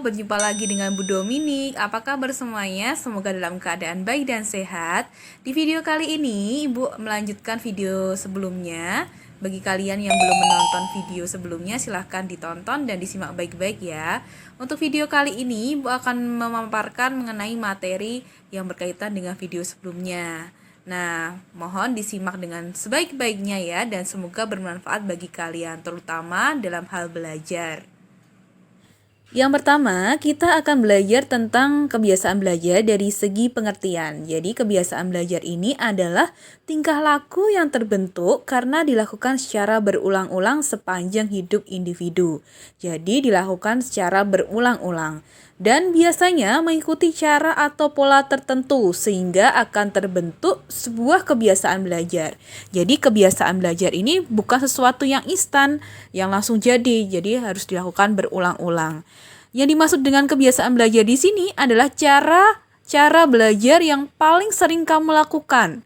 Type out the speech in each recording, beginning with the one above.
berjumpa lagi dengan Bu Dominik. Apa kabar semuanya? Semoga dalam keadaan baik dan sehat. Di video kali ini, Ibu melanjutkan video sebelumnya. Bagi kalian yang belum menonton video sebelumnya, silahkan ditonton dan disimak baik-baik ya. Untuk video kali ini, Ibu akan memaparkan mengenai materi yang berkaitan dengan video sebelumnya. Nah, mohon disimak dengan sebaik-baiknya ya, dan semoga bermanfaat bagi kalian, terutama dalam hal belajar. Yang pertama, kita akan belajar tentang kebiasaan belajar dari segi pengertian. Jadi, kebiasaan belajar ini adalah tingkah laku yang terbentuk karena dilakukan secara berulang-ulang sepanjang hidup individu. Jadi, dilakukan secara berulang-ulang. Dan biasanya mengikuti cara atau pola tertentu sehingga akan terbentuk sebuah kebiasaan belajar. Jadi, kebiasaan belajar ini bukan sesuatu yang instan, yang langsung jadi harus dilakukan berulang-ulang. Yang dimaksud dengan kebiasaan belajar di sini adalah cara belajar yang paling sering kamu lakukan.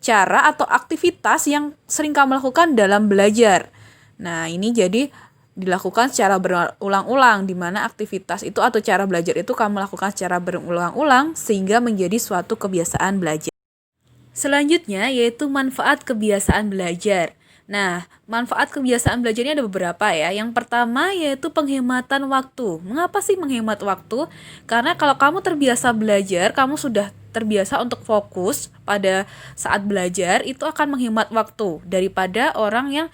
Cara atau aktivitas yang sering kamu lakukan dalam belajar. Nah, ini jadi dilakukan secara berulang-ulang, di mana aktivitas itu atau cara belajar itu kamu lakukan secara berulang-ulang sehingga menjadi suatu kebiasaan belajar. Selanjutnya yaitu manfaat kebiasaan belajar. Nah, manfaat kebiasaan belajarnya ada beberapa ya. Yang pertama yaitu penghematan waktu. Mengapa sih menghemat waktu? Karena kalau kamu terbiasa belajar, kamu sudah terbiasa untuk fokus pada saat belajar, itu akan menghemat waktu daripada orang yang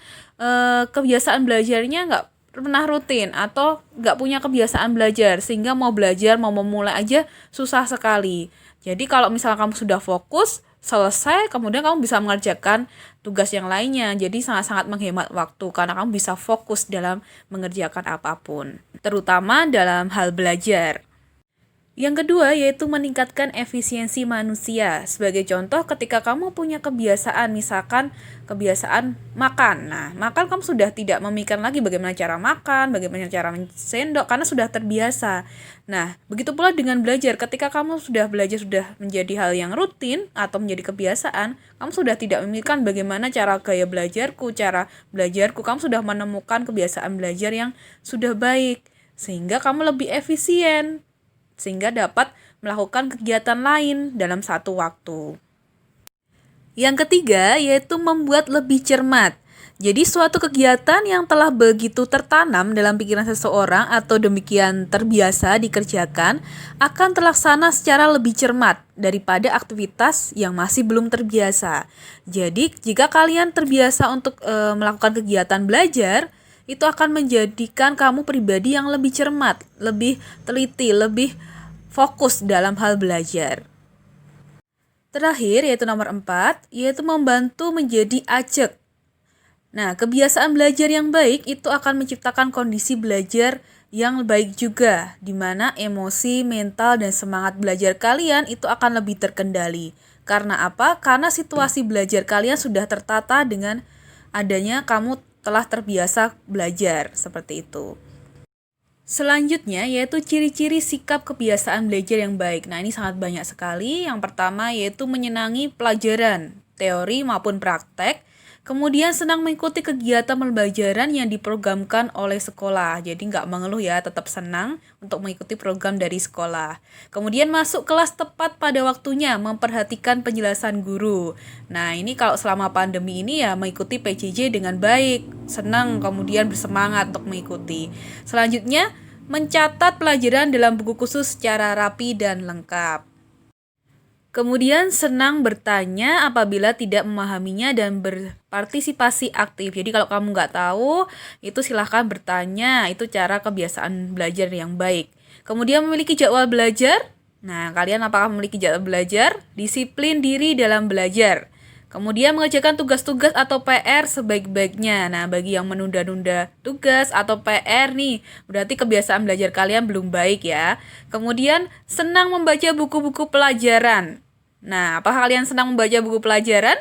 kebiasaan belajarnya nggak pernah rutin atau nggak punya kebiasaan belajar sehingga mau belajar, mau memulai aja susah sekali. Jadi kalau misalnya kamu sudah fokus, selesai, kemudian kamu bisa mengerjakan tugas yang lainnya. Jadi sangat-sangat menghemat waktu karena kamu bisa fokus dalam mengerjakan apapun, terutama dalam hal belajar. Yang kedua yaitu meningkatkan efisiensi manusia. Sebagai contoh, ketika kamu punya kebiasaan, misalkan kebiasaan makan. Nah, makan kamu sudah tidak memikirkan lagi bagaimana cara makan, bagaimana cara sendok, karena sudah terbiasa. Nah, begitu pula dengan belajar. Ketika kamu sudah belajar, sudah menjadi hal yang rutin atau menjadi kebiasaan, kamu sudah tidak memikirkan bagaimana cara gaya belajarku, kamu sudah menemukan kebiasaan belajar yang sudah baik. Sehingga kamu lebih efisien, sehingga dapat melakukan kegiatan lain dalam satu waktu. Yang ketiga yaitu membuat lebih cermat. Jadi suatu kegiatan yang telah begitu tertanam dalam pikiran seseorang atau demikian terbiasa dikerjakan akan terlaksana secara lebih cermat daripada aktivitas yang masih belum terbiasa. Jadi jika kalian terbiasa untuk melakukan kegiatan belajar, itu akan menjadikan kamu pribadi yang lebih cermat, lebih teliti, lebih fokus dalam hal belajar. Terakhir yaitu nomor 4, yaitu membantu menjadi ajak. Nah, kebiasaan belajar yang baik itu akan menciptakan kondisi belajar yang baik juga, di mana emosi, mental, dan semangat belajar kalian itu akan lebih terkendali. Karena apa? Karena situasi belajar kalian sudah tertata dengan adanya kamu telah terbiasa belajar, seperti itu. Selanjutnya yaitu ciri-ciri sikap kebiasaan belajar yang baik. Nah, ini sangat banyak sekali. Yang pertama yaitu menyenangi pelajaran, teori maupun praktek. Kemudian senang mengikuti kegiatan pembelajaran yang diprogramkan oleh sekolah. Jadi nggak mengeluh ya, tetap senang untuk mengikuti program dari sekolah. Kemudian masuk kelas tepat pada waktunya, memperhatikan penjelasan guru. Nah, ini kalau selama pandemi ini ya mengikuti PJJ dengan baik, senang, kemudian bersemangat untuk mengikuti. Selanjutnya, mencatat pelajaran dalam buku khusus secara rapi dan lengkap. Kemudian senang bertanya apabila tidak memahaminya dan berpartisipasi aktif. Jadi kalau kamu nggak tahu, itu silahkan bertanya. Itu cara kebiasaan belajar yang baik. Kemudian memiliki jadwal belajar. Nah, kalian apakah memiliki jadwal belajar? Disiplin diri dalam belajar. Kemudian mengerjakan tugas-tugas atau PR sebaik-baiknya. Nah, bagi yang menunda-nunda tugas atau PR nih, berarti kebiasaan belajar kalian belum baik ya. Kemudian senang membaca buku-buku pelajaran. Nah, apakah kalian senang membaca buku pelajaran?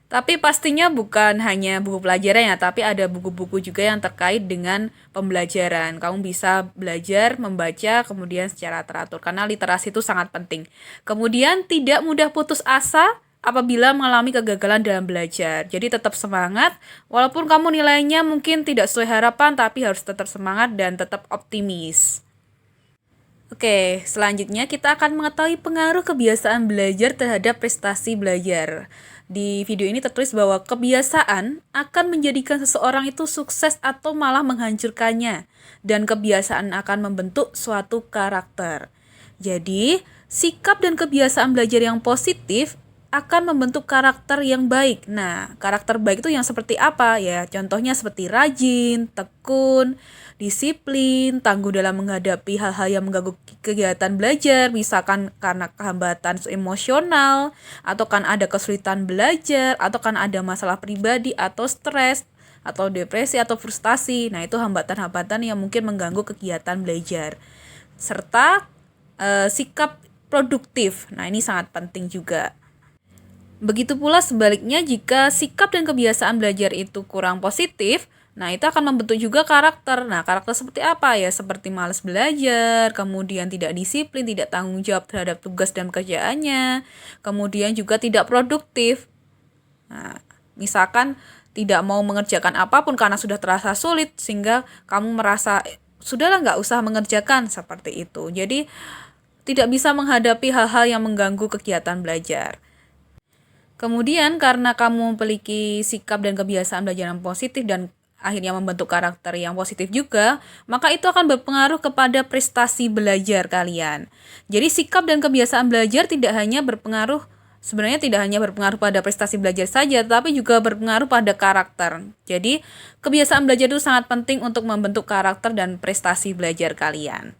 Tapi pastinya bukan hanya buku pelajaran ya, tapi ada buku-buku juga yang terkait dengan pembelajaran. Kamu bisa belajar, membaca, kemudian secara teratur. Karena literasi itu sangat penting. Kemudian tidak mudah putus asa. apabila mengalami kegagalan dalam belajar. Jadi tetap semangat, walaupun kamu nilainya mungkin tidak sesuai harapan, tapi harus tetap semangat dan tetap optimis. Oke, selanjutnya kita akan mengetahui pengaruh kebiasaan belajar terhadap prestasi belajar. Di video ini tertulis bahwa kebiasaan akan menjadikan seseorang itu sukses atau malah menghancurkannya, dan kebiasaan akan membentuk suatu karakter. Jadi, sikap dan kebiasaan belajar yang positif akan membentuk karakter yang baik. Nah, karakter baik itu yang seperti apa ya? Contohnya seperti rajin, tekun, disiplin, tangguh dalam menghadapi hal-hal yang mengganggu kegiatan belajar, misalkan karena kehambatan emosional, atau kan ada kesulitan belajar, atau kan ada masalah pribadi, atau stres, atau depresi, atau frustasi. Nah, itu hambatan-hambatan yang mungkin mengganggu kegiatan belajar. Serta sikap produktif. Nah, ini sangat penting juga. Begitu pula sebaliknya, jika sikap dan kebiasaan belajar itu kurang positif, nah itu akan membentuk juga karakter. Nah, karakter seperti apa ya? Seperti malas belajar, kemudian tidak disiplin, tidak tanggung jawab terhadap tugas dan pekerjaannya, kemudian juga tidak produktif. Nah, misalkan tidak mau mengerjakan apapun karena sudah terasa sulit, sehingga kamu merasa, sudahlah nggak usah mengerjakan, seperti itu. Jadi, tidak bisa menghadapi hal-hal yang mengganggu kegiatan belajar. Kemudian karena kamu memiliki sikap dan kebiasaan belajar yang positif dan akhirnya membentuk karakter yang positif juga, maka itu akan berpengaruh kepada prestasi belajar kalian. Jadi sikap dan kebiasaan belajar sebenarnya tidak hanya berpengaruh pada prestasi belajar saja, tapi juga berpengaruh pada karakter. Jadi kebiasaan belajar itu sangat penting untuk membentuk karakter dan prestasi belajar kalian.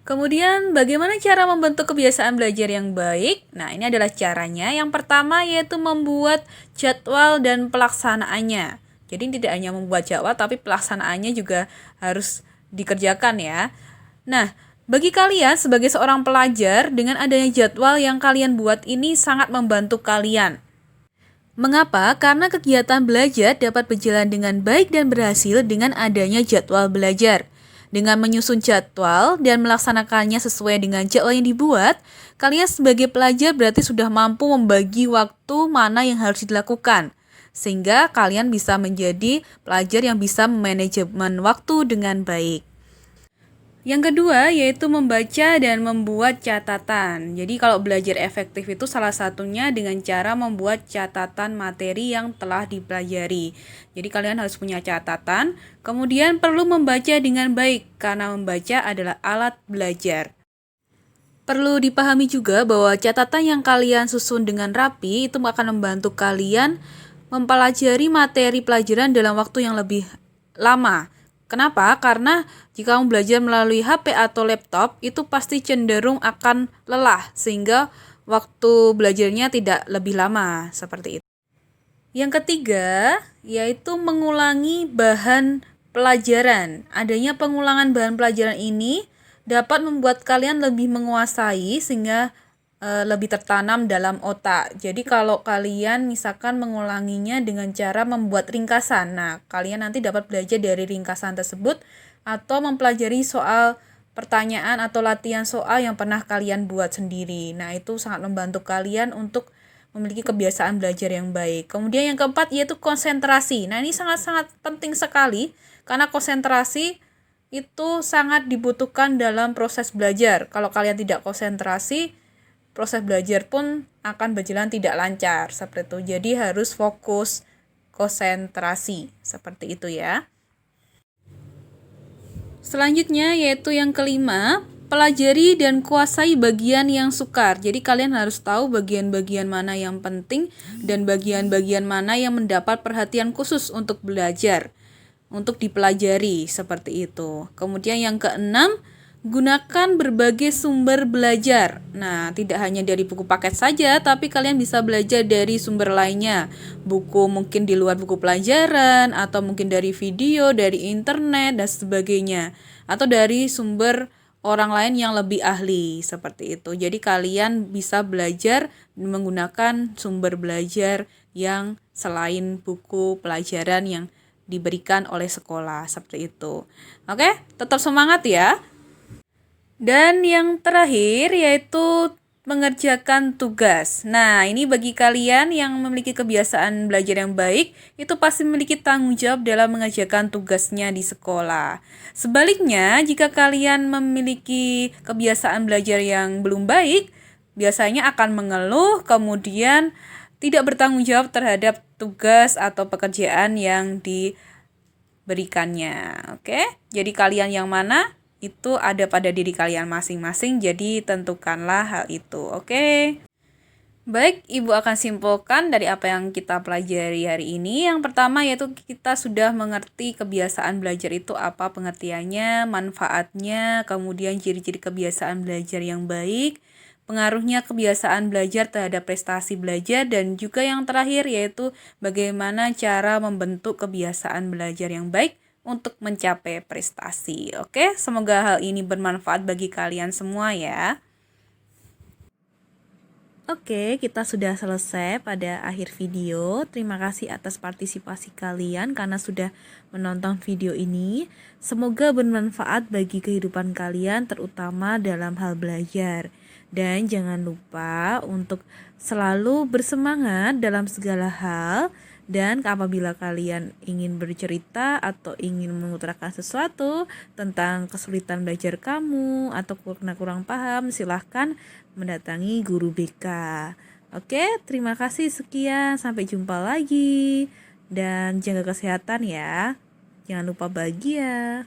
Kemudian, bagaimana cara membentuk kebiasaan belajar yang baik? Nah, ini adalah caranya. Yang pertama yaitu membuat jadwal dan pelaksanaannya. Jadi tidak hanya membuat jadwal, tapi pelaksanaannya juga harus dikerjakan ya. Nah, bagi kalian sebagai seorang pelajar, dengan adanya jadwal yang kalian buat ini sangat membantu kalian. Mengapa? Karena kegiatan belajar dapat berjalan dengan baik dan berhasil dengan adanya jadwal belajar. Dengan menyusun jadwal dan melaksanakannya sesuai dengan jadwal yang dibuat, kalian sebagai pelajar berarti sudah mampu membagi waktu mana yang harus dilakukan. Sehingga kalian bisa menjadi pelajar yang bisa memanajemen waktu dengan baik. Yang kedua yaitu membaca dan membuat catatan. Jadi kalau belajar efektif itu salah satunya dengan cara membuat catatan materi yang telah dipelajari. Jadi kalian harus punya catatan, kemudian perlu membaca dengan baik karena membaca adalah alat belajar. Perlu dipahami juga bahwa catatan yang kalian susun dengan rapi itu akan membantu kalian mempelajari materi pelajaran dalam waktu yang lebih lama. Kenapa? Karena jika kamu belajar melalui HP atau laptop, itu pasti cenderung akan lelah, sehingga waktu belajarnya tidak lebih lama, seperti itu. Yang ketiga, yaitu mengulangi bahan pelajaran. Adanya pengulangan bahan pelajaran ini dapat membuat kalian lebih menguasai, sehingga lebih tertanam dalam otak. Jadi kalau kalian misalkan mengulanginya dengan cara membuat ringkasan, nah kalian nanti dapat belajar dari ringkasan tersebut atau mempelajari soal pertanyaan atau latihan soal yang pernah kalian buat sendiri. Nah itu sangat membantu kalian untuk memiliki kebiasaan belajar yang baik. Kemudian yang keempat yaitu konsentrasi. Nah ini sangat-sangat penting sekali karena konsentrasi itu sangat dibutuhkan dalam proses belajar. Kalau kalian tidak konsentrasi, proses belajar pun akan berjalan tidak lancar seperti itu. Jadi harus fokus, konsentrasi seperti itu ya. Selanjutnya yaitu yang kelima, pelajari dan kuasai bagian yang sukar. Jadi kalian harus tahu bagian-bagian mana yang penting dan bagian-bagian mana yang mendapat perhatian khusus untuk belajar, untuk dipelajari seperti itu. Kemudian yang keenam, gunakan berbagai sumber belajar. Nah, tidak hanya dari buku paket saja, tapi kalian bisa belajar dari sumber lainnya. Buku mungkin di luar buku pelajaran, atau mungkin dari video, dari internet, dan sebagainya. Atau dari sumber orang lain yang lebih ahli, seperti itu. Jadi kalian bisa belajar menggunakan sumber belajar yang selain buku pelajaran yang diberikan oleh sekolah, seperti itu. Oke, tetap semangat ya. Dan yang terakhir yaitu mengerjakan tugas. Nah, ini bagi kalian yang memiliki kebiasaan belajar yang baik, itu pasti memiliki tanggung jawab dalam mengerjakan tugasnya di sekolah. Sebaliknya, jika kalian memiliki kebiasaan belajar yang belum baik, biasanya akan mengeluh, kemudian tidak bertanggung jawab terhadap tugas atau pekerjaan yang diberikannya. Oke, jadi kalian yang mana? Itu ada pada diri kalian masing-masing, jadi tentukanlah hal itu. Oke. Baik, Ibu akan simpulkan dari apa yang kita pelajari hari ini. Yang pertama yaitu kita sudah mengerti kebiasaan belajar itu apa pengertiannya, manfaatnya, kemudian ciri-ciri kebiasaan belajar yang baik, pengaruhnya kebiasaan belajar terhadap prestasi belajar, dan juga yang terakhir yaitu bagaimana cara membentuk kebiasaan belajar yang baik untuk mencapai prestasi. Oke, semoga hal ini bermanfaat bagi kalian semua ya. Oke, kita sudah selesai pada akhir video. Terima kasih atas partisipasi kalian karena sudah menonton video ini. Semoga bermanfaat bagi kehidupan kalian, terutama dalam hal belajar. Dan jangan lupa untuk selalu bersemangat dalam segala hal. Dan apabila kalian ingin bercerita atau ingin mengutarakan sesuatu tentang kesulitan belajar kamu atau kurang paham, silahkan mendatangi guru BK. Oke, terima kasih, sekian, sampai jumpa lagi. Dan jaga kesehatan ya. Jangan lupa bahagia.